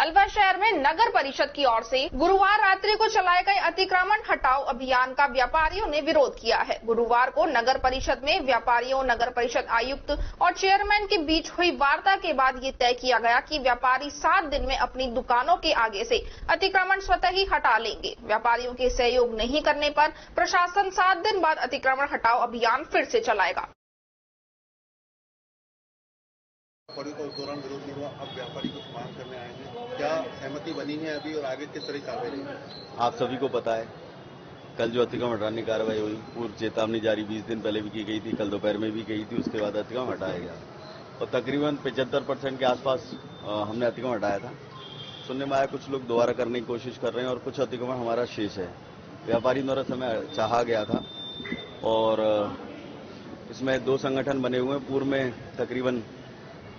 अलवर शहर में नगर परिषद की ओर से गुरुवार रात्रि को चलाए गए अतिक्रमण हटाओ अभियान का व्यापारियों ने विरोध किया है। गुरुवार को नगर परिषद में व्यापारियों, नगर परिषद आयुक्त और चेयरमैन के बीच हुई वार्ता के बाद ये तय किया गया कि व्यापारी 7 दिन में अपनी दुकानों के आगे से अतिक्रमण स्वतः ही हटा लेंगे। व्यापारियों के सहयोग नहीं करने पर प्रशासन 7 दिन बाद अतिक्रमण हटाओ अभियान फिर से चलाएगा। उस दौरान विरोध नहीं हुआ, अब व्यापारी कुछ मांग करने आए हैं, क्या सहमति बनी है अभी और आगे किस तरह की कार्रवाई रहेगी? आप सभी को पता है कल जो अतिक्रमण हटाने की कार्रवाई हुई, पूर्व चेतावनी जारी 20 दिन पहले भी की गई थी, कल दोपहर में भी गई थी, उसके बाद अतिक्रमण हटाया गया और तकरीबन 75% के आसपास हमने अतिक्रमण हटाया था। सुनने में आया कुछ लोग दोबारा करने की कोशिश कर रहे हैं और कुछ अतिक्रमण हमारा शेष है। व्यापारी द्वारा समय चाहा गया था और इसमें 2 संगठन बने हुए हैं। पूर्व में तकरीबन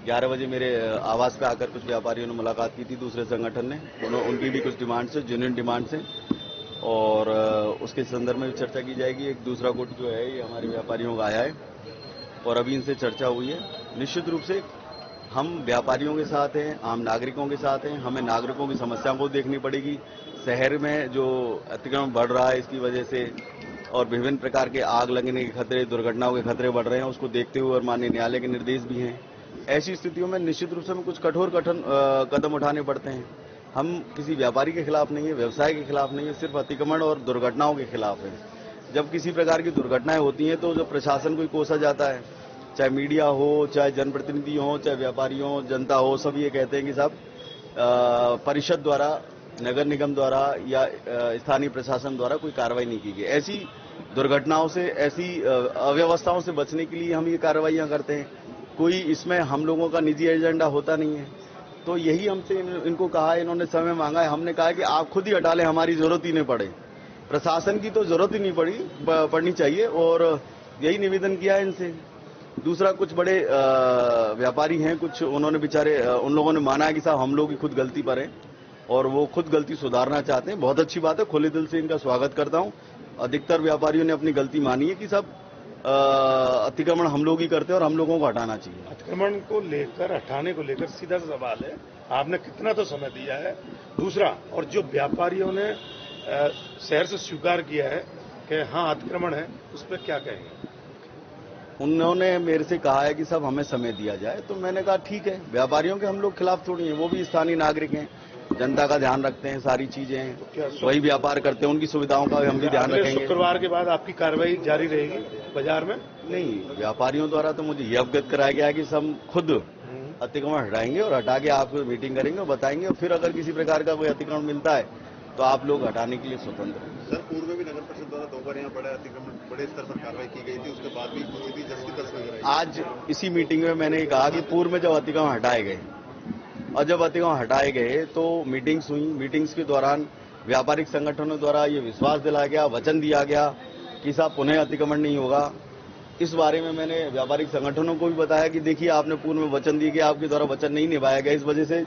11 बजे मेरे आवास पे आकर कुछ व्यापारियों ने मुलाकात की थी दूसरे संगठन ने, उनकी भी कुछ डिमांड्स है, जेन्युइन डिमांड्स हैं और उसके संदर्भ में भी चर्चा की जाएगी। एक दूसरा गुट जो है ये हमारे व्यापारियों का आया है और अभी इनसे चर्चा हुई है। निश्चित रूप से हम व्यापारियों के साथ हैं, आम नागरिकों के साथ हैं। हमें नागरिकों की समस्याओं को देखनी पड़ेगी। शहर में जो अतिक्रमण बढ़ रहा है इसकी वजह से और विभिन्न प्रकार के आग लगने के खतरे, दुर्घटनाओं के खतरे बढ़ रहे हैं, उसको देखते हुए और माननीय न्यायालय के निर्देश भी हैं। ऐसी स्थितियों में निश्चित रूप से हमें कुछ कठोर कदम उठाने पड़ते हैं। हम किसी व्यापारी के खिलाफ नहीं है, व्यवसाय के खिलाफ नहीं है, सिर्फ अतिक्रमण और दुर्घटनाओं के खिलाफ है। जब किसी प्रकार की दुर्घटनाएं होती हैं तो जब प्रशासन को कोसा जाता है, चाहे मीडिया हो, चाहे जनप्रतिनिधि हो, चाहे व्यापारी हो, जनता हो, सब ये कहते हैं कि साहब परिषद द्वारा, नगर निगम द्वारा या स्थानीय प्रशासन द्वारा कोई कार्रवाई नहीं की गई। ऐसी दुर्घटनाओं से, ऐसी अव्यवस्थाओं से बचने के लिए हम ये कार्रवाइयां करते हैं। कोई इसमें हम लोगों का निजी एजेंडा होता नहीं है। तो यही हमसे इनको कहा है, इन्होंने समय मांगा है, हमने कहा है कि आप खुद ही हटा लें, हमारी जरूरत ही नहीं पड़े। प्रशासन की तो जरूरत ही नहीं पड़नी चाहिए और यही निवेदन किया है इनसे। दूसरा, कुछ बड़े व्यापारी हैं, कुछ उन्होंने बेचारे उन लोगों ने माना है कि साहब हम लोग ही खुद गलती पर हैं और वो खुद गलती सुधारना चाहते हैं। बहुत अच्छी बात है, खुले दिल से इनका स्वागत करता हूं। अधिकतर व्यापारियों ने अपनी गलती मानी है कि सब अतिक्रमण हम लोग ही करते हैं और हम लोगों को हटाना चाहिए। अतिक्रमण को लेकर, हटाने को लेकर सीधा सा सवाल है, आपने कितना तो समय दिया है। दूसरा, और जो व्यापारियों ने शहर से स्वीकार किया है कि हाँ अतिक्रमण है, उस पर क्या कहेंगे? उन्होंने मेरे से कहा है कि सब हमें समय दिया जाए, तो मैंने कहा ठीक है। व्यापारियों के हम लोग खिलाफ थोड़ी हैं, वो भी स्थानीय नागरिक हैं, जनता का ध्यान रखते हैं, सारी चीजें हैं, वही व्यापार करते हैं, उनकी सुविधाओं का हम भी ध्यान रखेंगे। शुक्रवार के बाद आपकी कार्रवाई जारी रहेगी बाजार में? नहीं, व्यापारियों द्वारा तो मुझे ये अवगत कराया गया है कि सब खुद अतिक्रमण हटाएंगे और हटा के आपको मीटिंग करेंगे और बताएंगे और फिर अगर किसी प्रकार का कोई अतिक्रमण मिलता है तो आप लोग हटाने के लिए स्वतंत्र हैं। सर, पूर्व में भी नगर परिषद द्वारा 2 बार यहाँ बड़ा अतिक्रमण बड़े स्तर पर कार्रवाई की गई थी, उसके बाद भी कोई भी जस्टिस आज इसी मीटिंग में मैंने कहा कि पूर्व में जब अतिक्रमण हटाए गए और जब अतिक्रमण हटाए गए तो मीटिंग्स हुई। मीटिंग्स के दौरान व्यापारिक संगठनों द्वारा ये विश्वास दिलाया गया, वचन दिया गया कि साहब पुनः अतिक्रमण नहीं होगा। इस बारे में मैंने व्यापारिक संगठनों को भी बताया कि देखिए आपने पूर्व में वचन दिए, आपके द्वारा वचन नहीं निभाया गया, इस वजह से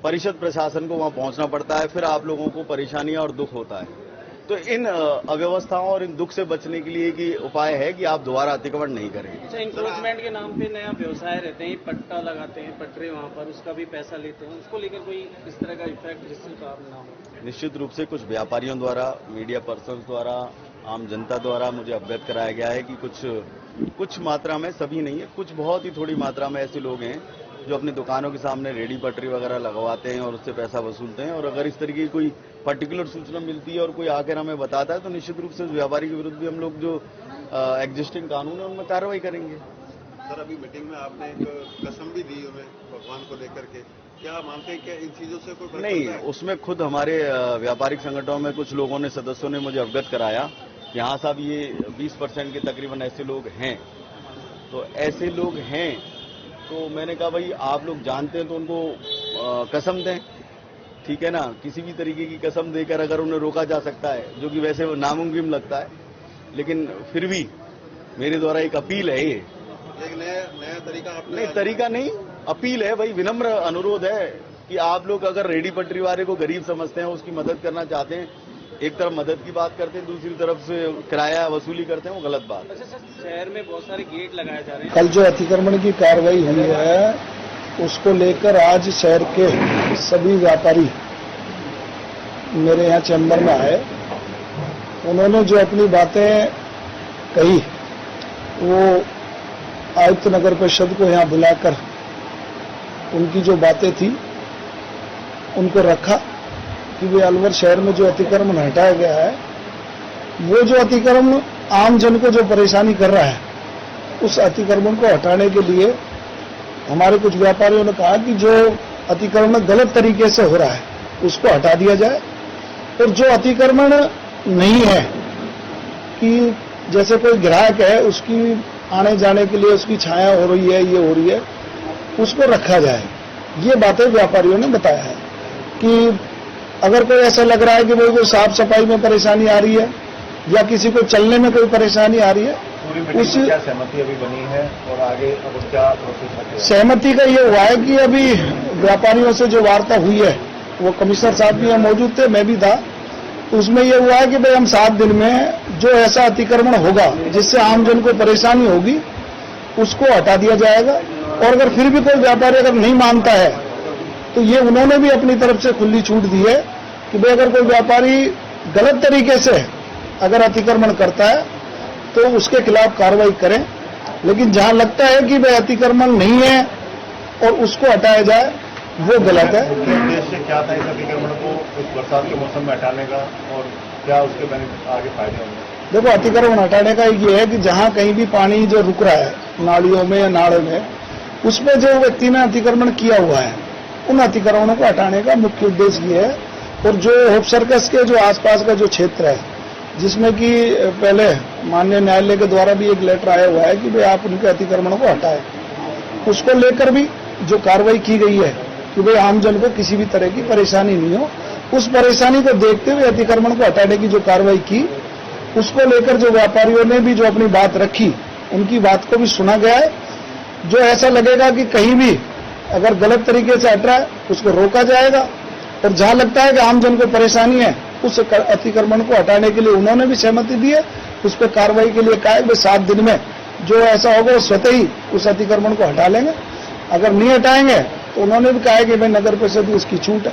परिषद प्रशासन को वहां पहुंचना पड़ता है, फिर आप लोगों को परेशानियां और दुख होता है। तो इन अव्यवस्थाओं और इन दुख से बचने के लिए कि उपाय है कि आप दोबारा अतिक्रमण नहीं करें। अच्छा, इंक्रोचमेंट के नाम पे नया व्यवसाय रहते हैं, पट्टा लगाते हैं, पटरे वहाँ पर, उसका भी पैसा लेते हैं, उसको लेकर कोई इस तरह का इफेक्ट जिससे काम ना हो? निश्चित रूप से कुछ व्यापारियों द्वारा, मीडिया पर्सन द्वारा, आम जनता द्वारा मुझे अवगत कराया गया है कि कुछ मात्रा में, सभी नहीं है, कुछ बहुत ही थोड़ी मात्रा में ऐसे लोग हैं जो अपनी दुकानों के सामने रेडी पटरी वगैरह लगवाते हैं और उससे पैसा वसूलते हैं। और अगर इस तरीके की कोई पर्टिकुलर सूचना मिलती है और कोई आकर हमें बताता है तो निश्चित रूप से व्यापारी के विरुद्ध भी हम लोग जो एग्जिस्टिंग कानून है उनमें कार्रवाई करेंगे। सर, अभी मीटिंग में आपने एक कसम भी दी उन्हें भगवान को लेकर के, क्या मानते हैं क्या इन चीजों से कोई नहीं? उसमें खुद हमारे व्यापारिक संगठनों में कुछ लोगों ने, सदस्यों ने मुझे अवगत कराया कि हाँ साहब ये 20% के तकरीबन ऐसे लोग हैं। तो ऐसे लोग हैं तो मैंने कहा भाई आप लोग जानते हैं तो उनको कसम दें, ठीक है ना। किसी भी तरीके की कसम देकर अगर उन्हें रोका जा सकता है, जो कि वैसे नामुमकिन लगता है, लेकिन फिर भी मेरे द्वारा एक अपील है। ये एक नया तरीका आपने? नहीं, तरीका नहीं, अपील है भाई, विनम्र अनुरोध है कि आप लोग अगर रेडी पटरी वाले को गरीब समझते हैं, उसकी मदद करना चाहते हैं, एक तरफ मदद की बात करते हैं, दूसरी तरफ से किराया वसूली करते हैं, वो गलत बात है। अच्छा सर, शहर में बहुत सारे गेट लगाए जा रहे हैं। कल जो अतिक्रमण की कार्रवाई हुई है उसको लेकर आज शहर के सभी व्यापारी मेरे यहाँ चैम्बर में आए। उन्होंने जो अपनी बातें कही वो आयुक्त नगर परिषद को यहाँ बुलाकर उनकी जो बातें थी उनको रखा कि वे अलवर शहर में जो अतिक्रमण हटाया गया है, वो जो अतिक्रमण आम जन को जो परेशानी कर रहा है, उस अतिक्रमण को हटाने के लिए हमारे कुछ व्यापारियों ने कहा कि जो अतिक्रमण गलत तरीके से हो रहा है उसको हटा दिया जाए, और जो अतिक्रमण नहीं है कि जैसे कोई ग्राहक है उसकी आने जाने के लिए उसकी छाया हो रही है, ये हो रही है, उसको रखा जाए। ये बातें व्यापारियों ने बताया है कि अगर कोई ऐसा लग रहा है कि कोई साफ सफाई में परेशानी आ रही है या किसी को चलने में कोई परेशानी आ रही है, उस क्या सहमति अभी बनी है और आगे अब क्या प्रोसेस है? सहमति का ये हुआ है कि अभी व्यापारियों से जो वार्ता हुई है, वो कमिश्नर साहब भी यहाँ मौजूद थे, मैं भी था, उसमें ये हुआ है कि भाई हम 7 दिन में जो ऐसा अतिक्रमण होगा जिससे आमजन को परेशानी होगी उसको हटा दिया जाएगा। और अगर फिर भी कोई व्यापारी अगर नहीं मानता है तो ये उन्होंने भी अपनी तरफ से खुली छूट दी है कि भाई अगर कोई व्यापारी गलत तरीके से अगर अतिक्रमण करता है तो उसके खिलाफ कार्रवाई करें, लेकिन जहां लगता है कि भाई अतिक्रमण नहीं है और उसको हटाया जाए, वो गलत है। उद्देश्य क्या था इस अतिक्रमण को इस बरसात के मौसम में हटाने का और क्या उसके आगे फायदे होंगे? देखो, अतिक्रमण हटाने का ये है कि जहां कहीं भी पानी जो रुक रहा है नालियों में या नाड़ों में, उसमें जो व्यक्ति ने अतिक्रमण किया हुआ है उन अतिक्रमणों को हटाने का मुख्य उद्देश्य ये है। और जो होप सर्कस के जो आसपास का जो क्षेत्र है, जिसमें कि पहले माननीय न्यायालय के द्वारा भी एक लेटर आया हुआ है कि भाई आप उनके अतिक्रमणों को हटाएं, उसको लेकर भी जो कार्रवाई की गई है कि भाई आमजन को किसी भी तरह की परेशानी नहीं हो, उस परेशानी को देखते हुए अतिक्रमण को हटाने की जो कार्रवाई की, उसको लेकर जो व्यापारियों ने भी जो अपनी बात रखी, उनकी बात को भी सुना गया है। जो ऐसा लगेगा कि कहीं भी अगर गलत तरीके से हट रहा है उसको रोका जाएगा, और जहां लगता है कि आमजन को परेशानी है उस अतिक्रमण को हटाने के लिए उन्होंने भी सहमति दी है। उस पर कार्रवाई के लिए कहा है कि 7 दिन में जो ऐसा होगा वो स्वतः ही उस अतिक्रमण को हटा लेंगे। अगर नहीं हटाएंगे तो उन्होंने भी कहा है कि भाई नगर परिषद की उसकी छूट है।